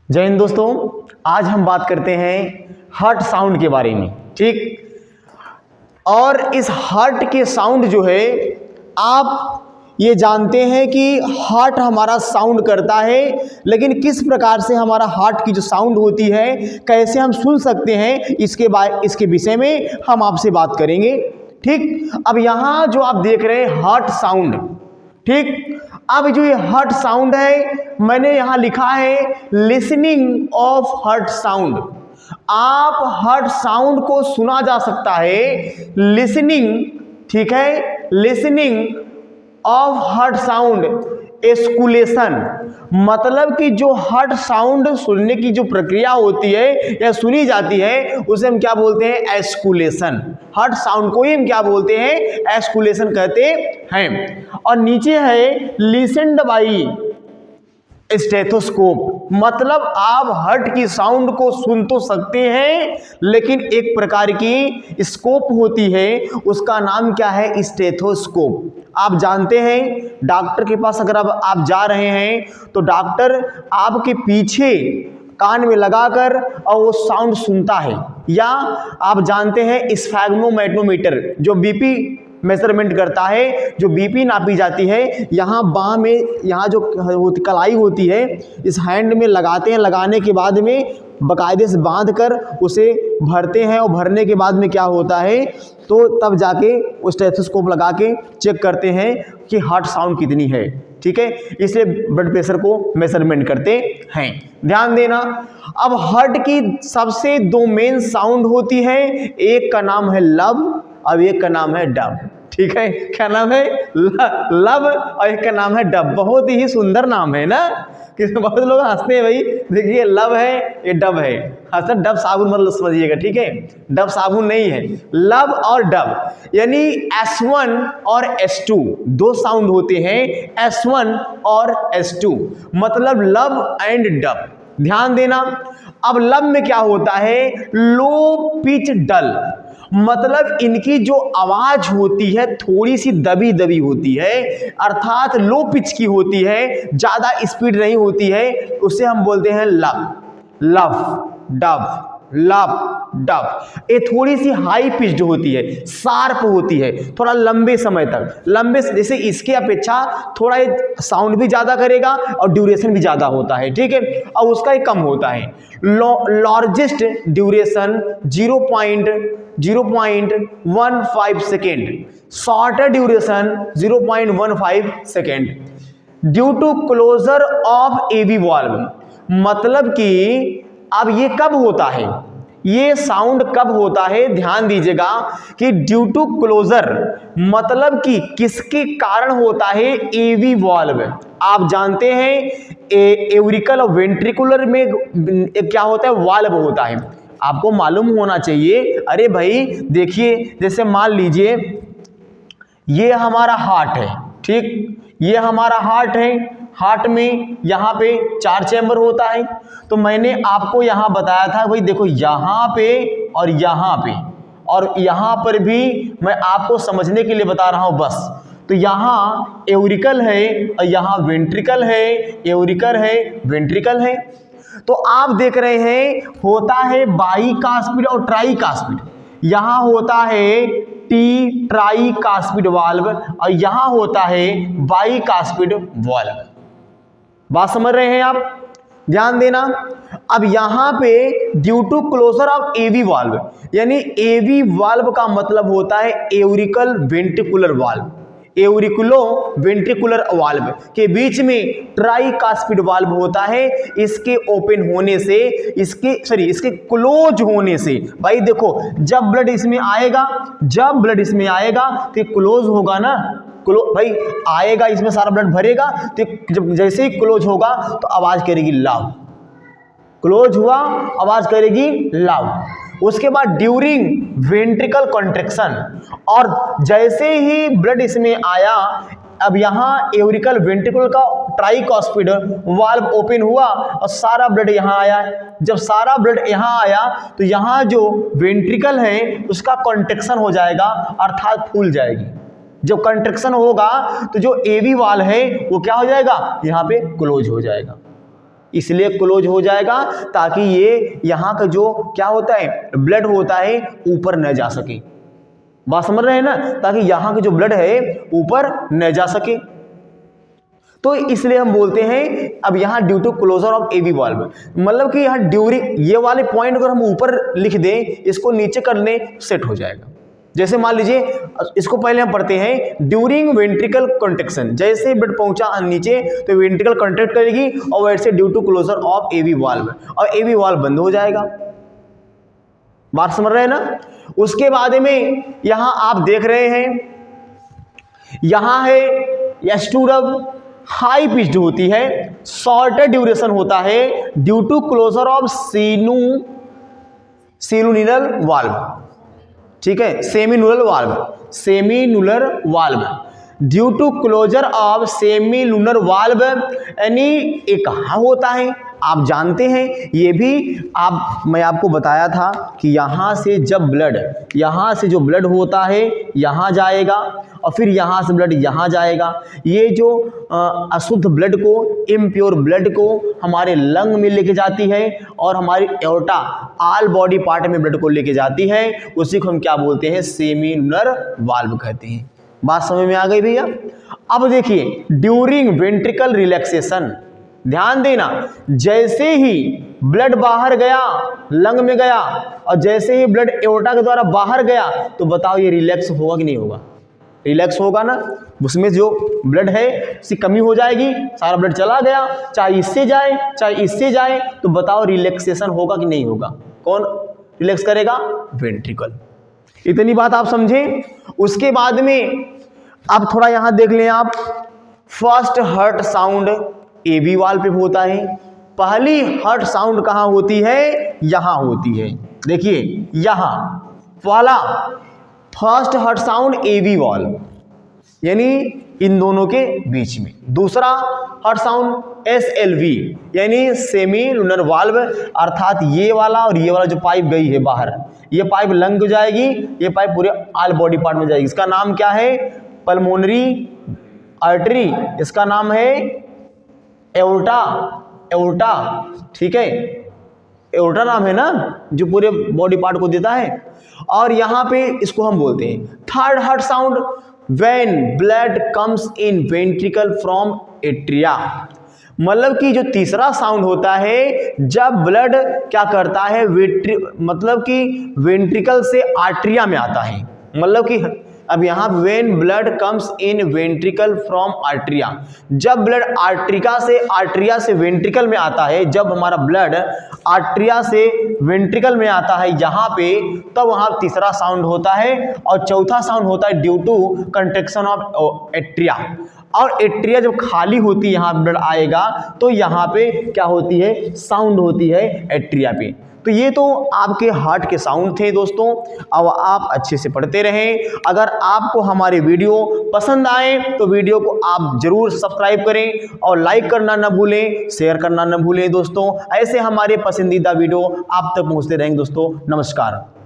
जय हिंद दोस्तों, आज हम बात करते हैं हार्ट साउंड के बारे में। ठीक, और इस हार्ट के साउंड जो है, आप ये जानते हैं कि हार्ट हमारा साउंड करता है, लेकिन किस प्रकार से हमारा हार्ट की जो साउंड होती है, कैसे हम सुन सकते हैं, इसके विषय में हम आपसे बात करेंगे। ठीक, अब यहाँ जो आप देख रहे हैं हार्ट साउंड, ठीक, अब जो ये हार्ट साउंड है, मैंने यहां लिखा है लिसनिंग ऑफ हार्ट साउंड। आप हार्ट साउंड को सुना जा सकता है, लिसनिंग, ठीक है, लिसनिंग ऑफ हार्ट साउंड, एस्कुलेशन, मतलब कि जो हार्ट साउंड सुनने की जो प्रक्रिया होती है या सुनी जाती है, उसे हम क्या बोलते हैं? एस्कुलेशन। हार्ट साउंड को ही हम क्या बोलते हैं? एस्कुलेशन कहते हैं। और नीचे है लिसनड बाई स्टेथोस्कोप, मतलब आप हार्ट की साउंड को सुन तो सकते हैं, लेकिन एक प्रकार की स्कोप होती है, उसका नाम क्या है? स्टेथोस्कोप। आप जानते हैं, डॉक्टर के पास अगर आप जा रहे हैं तो डॉक्टर आपके पीछे कान में लगाकर और वो साउंड सुनता है। या आप जानते हैं स्फैग्मोमेट्रोमीटर, जो बीपी मेजरमेंट करता है, जो बीपी नापी जाती है, यहाँ बाह में, यहाँ जो कलाई होती है, इस हैंड में लगाते हैं, लगाने के बाद में बाकायदे से बांध कर उसे भरते हैं, और भरने के बाद में क्या होता है, तो तब जाके उस स्टेथोस्कोप लगा के चेक करते हैं कि हार्ट साउंड कितनी है। ठीक है, इसलिए ब्लड प्रेशर को मेजरमेंट करते हैं। ध्यान देना, अब हार्ट की सबसे दो मेन साउंड होती है, एक का नाम है लब और एक का नाम है डब। ठीक है, क्या नाम है? लब, और एक का नाम है डब। बहुत ही सुंदर नाम है ना, कि बहुत लोग हंसते हैं, भाई देखिए लब है, ये डब है। हाँ सर, डब साबुन मतलब समझिएगा, ठीक है, डब साबुन नहीं है, लब और डब, यानी S1 और S2 दो साउंड होते हैं, S1 और S2, मतलब लब एंड डब। ध्यान देना, अब लब में क्या होता है? लो पिच डल, मतलब इनकी जो आवाज होती है थोड़ी सी दबी दबी होती है, अर्थात लो पिच की होती है, ज्यादा स्पीड नहीं होती है, उसे हम बोलते हैं लब। लव डब, लब डब। ये थोड़ी सी हाई पिच्ड होती है, शार्प होती है, थोड़ा लंबे समय तक, लंबे, जैसे इसके अपेक्षा थोड़ा साउंड भी ज्यादा करेगा और ड्यूरेशन भी ज्यादा होता है। ठीक है, और उसका ही कम होता है। Largest duration 0.15 second, shorter duration 0.15 second, due to closure of AV valve, मतलब कि अब ये कब होता है, ये साउंड कब होता है? ध्यान दीजिएगा कि ड्यू टू क्लोजर, मतलब कि किसके कारण होता है? एवी वाल्व। आप जानते हैं एवरिकल और वेंट्रिकुलर में क्या होता है? वाल्व होता है, आपको मालूम होना चाहिए। अरे भाई देखिए, जैसे मान लीजिए ये हमारा हार्ट है, ठीक, ये हमारा हार्ट है, हार्ट में यहाँ पे 4 चैम्बर होता है, तो मैंने आपको यहाँ बताया था, भाई देखो यहाँ पे और यहाँ पे, और यहाँ पर भी मैं आपको समझने के लिए बता रहा हूँ बस। तो यहाँ एवरिकल है और यहाँ वेंट्रिकल है, एवरिकल है, वेंट्रिकल है। तो आप देख रहे हैं, होता है बाईकास्पिड और ट्राईकास्पिड, यहाँ होता है टी ट्राईकास्पिड वाल्व और यहाँ होता है बाईकास्पिड वाल्व। बात समझ रहे हैं आप? ध्यान देना, अब यहां पे due to closure of AV valve, यानी एवी वाल्व का मतलब होता है auricle ventricular valve, auriculo ventricular valve के बीच में ट्राईकास्पिड वाल्व होता है। इसके ओपन होने से, इसके क्लोज होने से, भाई देखो जब ब्लड इसमें आएगा, जब ब्लड इसमें आएगा तो क्लोज होगा ना, भाई आएगा इसमें सारा ब्लड भरेगा, तो जब जैसे ही क्लोज होगा तो आवाज करेगी लाव, क्लोज हुआ आवाज करेगी लाव। उसके बाद ड्यूरिंग वेंट्रिकल कॉन्ट्रैक्शन, और जैसे ही ब्लड इसमें आया, अब यहाँ एवरिकल वेंट्रिकल का ट्राईकास्पिड वाल्व ओपन हुआ और सारा ब्लड यहाँ आया। जब सारा ब्लड यहाँ आया तो यहाँ जो वेंट्रिकल है उसका कॉन्ट्रैक्शन हो जाएगा, अर्थात फूल जाएगी। जब कंट्रैक्शन होगा तो जो एवी वाल है वो क्या हो जाएगा? यहाँ पे क्लोज हो जाएगा। इसलिए क्लोज हो जाएगा ताकि ये यहाँ का जो क्या होता है ब्लड होता है ऊपर न जा सके। बात समझ रहे हैं ना, ताकि यहाँ का जो ब्लड है ऊपर न जा सके। तो इसलिए हम बोलते हैं अब यहाँ due to closure of AV valve, मतलब कि यहाँ ड्यूरिंग ये वाले पॉइंट अगर हम ऊपर लिख दें, इसको नीचे करने सेट हो जाएगा। जैसे मान लीजिए इसको पहले हम पढ़ते हैं, ड्यूरिंग वेंट्रिकल कॉन्ट्रैक्शन, जैसे ब्लड पहुंचा नीचे तो वेंट्रिकल कॉन्ट्रैक्ट करेगी और वैसे due to closure of AV valve, और एवी वाल्व बंद हो जाएगा। बात समझ रहे हैं ना। उसके बाद में यहां आप देख रहे हैं, यहां है एस्टूडब हाई पिच्ड होती है, शॉर्टर ड्यूरेशन होता है due to closure of cellular valve, ठीक है, semilunar valve due to closure of semilunar valve, यानी ये कहाँ होता है आप जानते हैं, ये भी मैं आपको बताया था कि यहाँ से जब ब्लड, यहाँ से जो ब्लड होता है यहाँ जाएगा और फिर यहाँ से ब्लड यहाँ जाएगा, ये जो अशुद्ध ब्लड को, इम्प्योर ब्लड को हमारे लंग में लेके जाती है और हमारी एओर्टा ऑल बॉडी पार्ट में ब्लड को लेके जाती है, उसी को हम क्या बोलते हैं, सेमीलुनर वाल्व कहते हैं। बात समझ में आ गई भैया। अब देखिए ड्यूरिंग वेंट्रिकल रिलैक्सेशन, ध्यान देना, जैसे ही ब्लड बाहर गया, लंग में गया, और जैसे ही ब्लड एओर्टा के द्वारा बाहर गया, तो बताओ ये रिलैक्स होगा कि नहीं होगा, रिलैक्स होगा ना। उसमें जो ब्लड है उसकी कमी हो जाएगी, सारा ब्लड चला गया, चाहे इससे जाए चाहे इससे जाए, तो बताओ रिलैक्सेशन होगा कि नहीं होगा। कौन रिलैक्स करेगा, वेंट्रिकल। इतनी बात आप समझे। उसके बाद में अब थोड़ा यहां देख लें आप, फर्स्ट हार्ट साउंड एवी वाल्व पे होता है। पहली हार्ट साउंड कहां होती है, यहां होती है। देखिए यहां पहला फर्स्ट हार्ट साउंड एवी वाल्व, यानी इन दोनों के बीच में। दूसरा हार्ट साउंड एसएलवी, यानी सेमी लुनर वाल्व, अर्थात ये वाला और ये वाला जो पाइप गई है बाहर, ये पाइप लंग को जाएगी, ये पाइप पूरे ऑल बॉडी पार्ट में जाएगी। इसका नाम क्या है, पल्मोनरी आर्टरी, इसका नाम है एओर्टा, ठीक है, एओर्टा नाम है ना, जो पूरे बॉडी पार्ट को देता है। और यहां पे इसको हम बोलते हैं third heart sound, when blood comes in ventricle from atria, मतलब कि जो तीसरा साउंड होता है जब ब्लड क्या करता है, मतलब कि वेंट्रिकल से आर्ट्रिया में आता है। मतलब कि अब यहाँ when blood comes in ventricle from atria, जब ब्लड आर्ट्रिया से वेंट्रिकल में आता है, जब हमारा ब्लड आर्ट्रिया से वेंट्रिकल में आता है यहाँ पे, तब वहाँ तीसरा साउंड होता है। और चौथा साउंड होता है due to contraction of atria, और एट्रिया जब खाली होती है यहाँ ब्लड आएगा तो यहाँ पे क्या होती है, साउंड होती है एट्रिया पे। तो ये तो आपके हार्ट के साउंड थे दोस्तों। अब आप अच्छे से पढ़ते रहें। अगर आपको हमारे वीडियो पसंद आए तो वीडियो को आप जरूर सब्सक्राइब करें और लाइक करना न भूलें, शेयर करना न भूलें दोस्तों। ऐसे हमारे पसंदीदा वीडियो आप तक पहुंचते रहेंगे दोस्तों। नमस्कार।